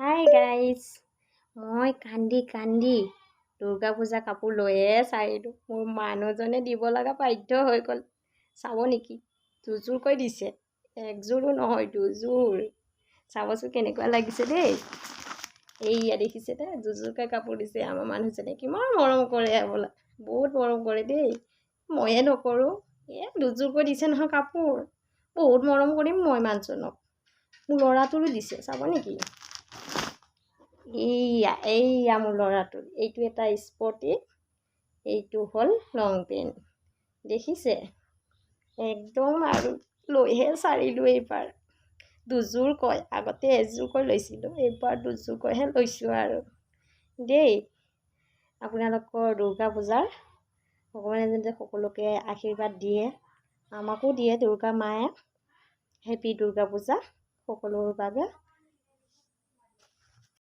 Hi guys, মই কান্দি কান্দি দুৰ্গা পূজা কাপোৰ লৈয়ে চাৰিলোঁ। মোৰ মানুহজনে দিব লগা বাধ্য হৈ গ'ল। চাব নেকি? দুযোৰকৈ দিছে, একযোৰো নহয় দুযোৰ। চাবচোন কেনেকুৱা লাগিছে দেই। এইয়া দেখিছে দে, দুযোৰকৈ কাপোৰ দিছে। আমাৰ মানুহজনে কিমান মৰম কৰে বোলা, বহুত মৰম কৰে দেই। ময়ে নকৰোঁ। দুযোৰকৈ দিছে নহয় কাপোৰ। বহুত মৰম কৰিম মই মানুহজনক। মোৰ ল'ৰাটোৰো দিছে, চাব নেকি? এইয়া মোৰ ল'ৰাটোৰ। এইটো এটা স্পৰ্টিং, এইটো হ'ল লং পেণ্ট। দেখিছে? একদম আৰু লৈহে চাৰিলোঁ এইবাৰ। দুযোৰ কয়, আগতে এযোৰকৈ লৈছিলোঁ, এইবাৰ দুযোৰকৈহে লৈছোঁ আৰু দেই। আপোনালোকৰ দুৰ্গা পূজাৰ ভগৱানে যেন সকলোকে আশীৰ্বাদ দিয়ে, আমাকো দিয়ে দুৰ্গা মায়ে। হেপী দুৰ্গা পূজা সকলোৰ বাবে।